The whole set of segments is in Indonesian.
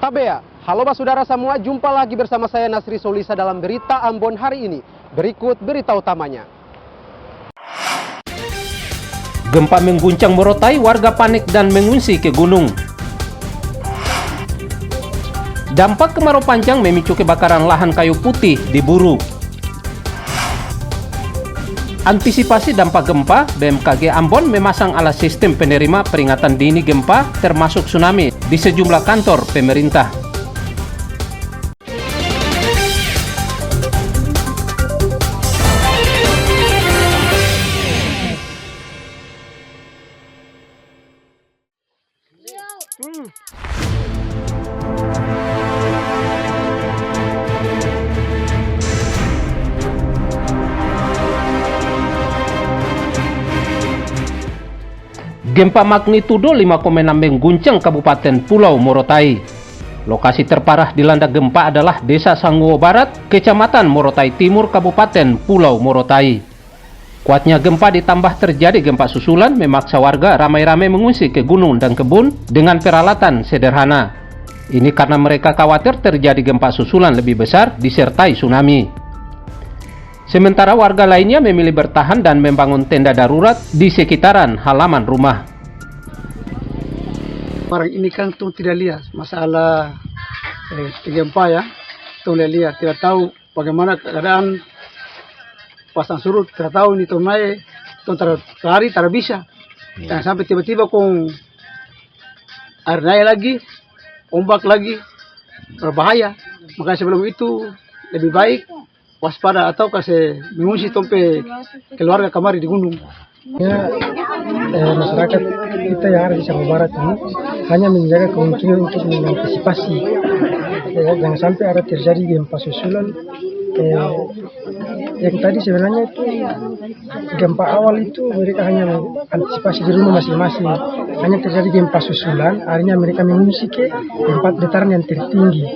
Tabea, halo Mas Saudara semua, jumpa lagi bersama saya Nasri Solisa dalam Berita Ambon hari ini. Berikut berita utamanya. Gempa mengguncang Morotai, warga panik dan mengungsi ke gunung. Dampak kemarau panjang memicu kebakaran lahan kayu putih di Buru. Antisipasi dampak gempa, BMKG Ambon memasang alat sistem penerima peringatan dini gempa termasuk tsunami di sejumlah kantor pemerintah. Gempa magnitudo 5,6 mengguncang Kabupaten Pulau Morotai. Lokasi terparah dilanda gempa adalah Desa Sanguo Barat, Kecamatan Morotai Timur, Kabupaten Pulau Morotai. Kuatnya gempa ditambah terjadi gempa susulan memaksa warga ramai-ramai mengungsi ke gunung dan kebun dengan peralatan sederhana. Ini karena mereka khawatir terjadi gempa susulan lebih besar disertai tsunami. Sementara warga lainnya memilih bertahan dan membangun tenda darurat di sekitaran halaman rumah. Orang ini kan tuh tidak lihat masalah gempa ya, tuh lihat tidak tahu bagaimana keadaan pasang surut, tidak tahu ini tuh naik, tuh terlari tidak bisa, dan sampai tiba-tiba kong air naik lagi, ombak lagi, berbahaya. Makanya sebelum itu lebih baik waspada atau kasih mengungsi sampai keluarga kamari di gunung. Ya, masyarakat kita yang ada di Sanguo Barat ini hanya menjaga kemungkinan untuk mengantisipasi jangan sampai ada terjadi gempa susulan. Yang tadi sebenarnya itu gempa awal itu mereka hanya mengantisipasi di rumah masing-masing. Hanya terjadi gempa susulan, akhirnya mereka mengungsi ke tempat dataran yang tertinggi.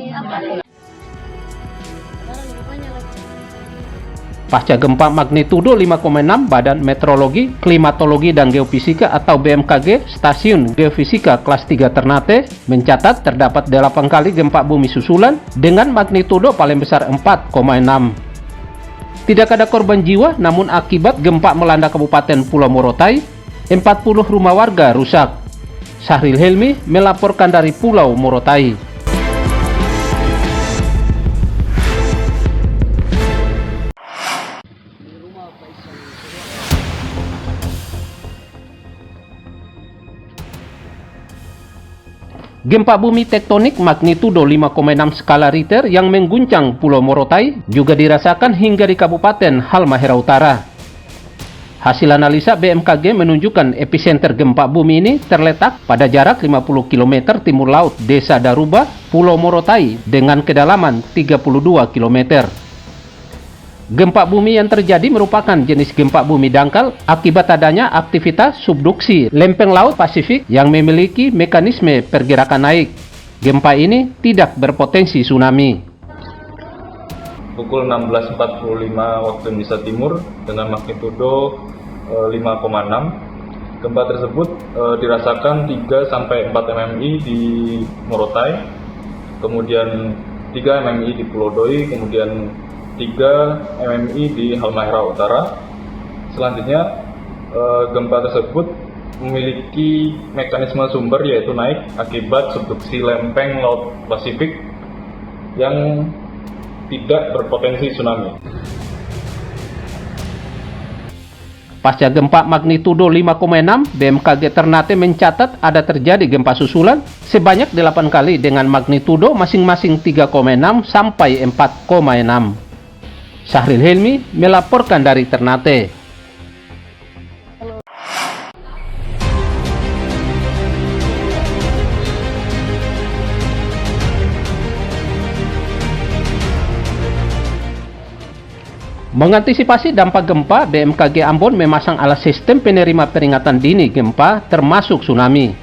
Pasca gempa magnitudo 5,6, Badan Meteorologi, Klimatologi dan Geofisika atau BMKG Stasiun Geofisika kelas 3 Ternate mencatat terdapat 8 kali gempa bumi susulan dengan magnitudo paling besar 4,6. Tidak ada korban jiwa, namun akibat gempa melanda Kabupaten Pulau Morotai, 40 rumah warga rusak. Syahril Helmi melaporkan dari Pulau Morotai. Gempa bumi tektonik magnitudo 5,6 skala Richter yang mengguncang Pulau Morotai juga dirasakan hingga di Kabupaten Halmahera Utara. Hasil analisa BMKG menunjukkan epicenter gempa bumi ini terletak pada jarak 50 km timur laut Desa Daruba, Pulau Morotai dengan kedalaman 32 km. Gempa bumi yang terjadi merupakan jenis gempa bumi dangkal akibat adanya aktivitas subduksi lempeng laut Pasifik yang memiliki mekanisme pergerakan naik. Gempa ini tidak berpotensi tsunami. Pukul 16.45 waktu Indonesia Timur dengan magnitudo 5,6. Gempa tersebut dirasakan 3-4 mmi di Morotai, kemudian 3 mmi di Pulau Doi, kemudian 3 mmi di Halmahera Utara. Selanjutnya gempa tersebut memiliki mekanisme sumber yaitu naik akibat subduksi lempeng laut Pasifik yang tidak berpotensi tsunami. Pasca gempa magnitudo 5,6, BMKG Ternate mencatat ada terjadi gempa susulan sebanyak 8 kali dengan magnitudo masing-masing 3,6 sampai 4,6. Syahril Helmi melaporkan dari Ternate. Mengantisipasi dampak gempa, BMKG Ambon memasang alat sistem penerima peringatan dini gempa termasuk tsunami.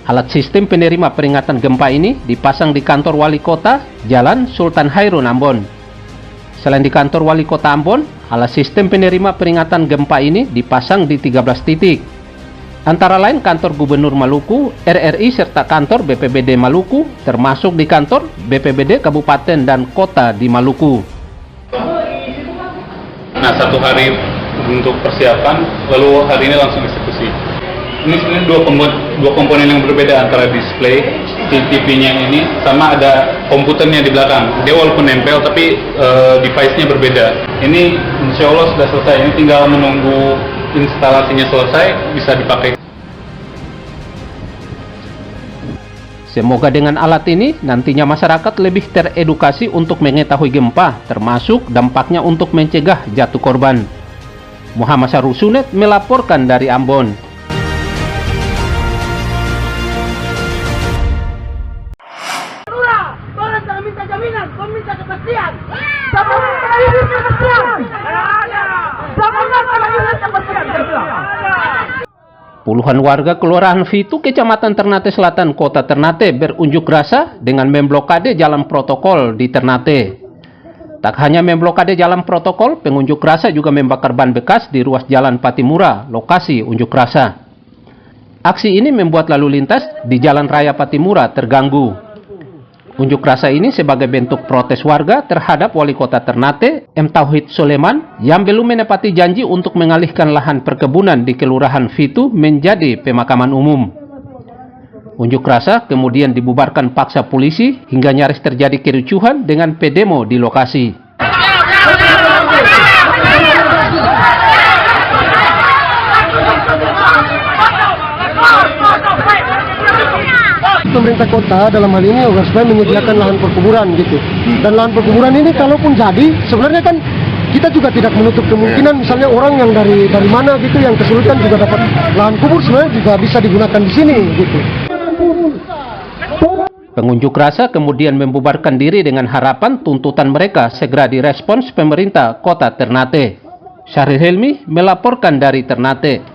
Alat sistem penerima peringatan gempa ini dipasang di kantor Wali Kota, Jalan Sultan Hairun, Ambon. Selain di kantor Wali Kota Ambon, alat sistem penerima peringatan gempa ini dipasang di 13 titik. Antara lain kantor Gubernur Maluku, RRI serta kantor BPBD Maluku, termasuk di kantor BPBD Kabupaten dan Kota di Maluku. Nah, 1 hari untuk persiapan, lalu hari ini langsung eksekusi. Ini sebenarnya dua komponen yang berbeda antara display CCTV-nya ini sama ada komputernya di belakang. Dia walaupun nempel tapi device-nya berbeda. Ini insya Allah sudah selesai. Ini tinggal menunggu instalasinya selesai, bisa dipakai. Semoga dengan alat ini nantinya masyarakat lebih teredukasi untuk mengetahui gempa, termasuk dampaknya untuk mencegah jatuh korban. Muhammad Syarul Sunet melaporkan dari Ambon. Puluhan warga Kelurahan Fitu, Kecamatan Ternate Selatan, Kota Ternate berunjuk rasa dengan memblokade jalan protokol di Ternate. Tak hanya memblokade jalan protokol, pengunjuk rasa juga membakar ban bekas di ruas Jalan Patimura, lokasi unjuk rasa. Aksi ini membuat lalu lintas di Jalan Raya Patimura terganggu. Unjuk rasa ini sebagai bentuk protes warga terhadap Wali Kota Ternate, M. Tauhid Soleman, yang belum menepati janji untuk mengalihkan lahan perkebunan di Kelurahan Fitu menjadi pemakaman umum. Unjuk rasa kemudian dibubarkan paksa polisi hingga nyaris terjadi kericuhan dengan pedemo di lokasi. Pemerintah kota dalam hal ini juga supaya menyediakan lahan perkuburan gitu. Dan lahan perkuburan ini kalaupun jadi, sebenarnya kan kita juga tidak menutup kemungkinan misalnya orang yang dari mana gitu yang kesulitan juga dapat lahan kubur, sebenarnya juga bisa digunakan di sini gitu. Pengunjuk rasa kemudian membubarkan diri dengan harapan tuntutan mereka segera direspons pemerintah Kota Ternate. Syahrir Helmi melaporkan dari Ternate.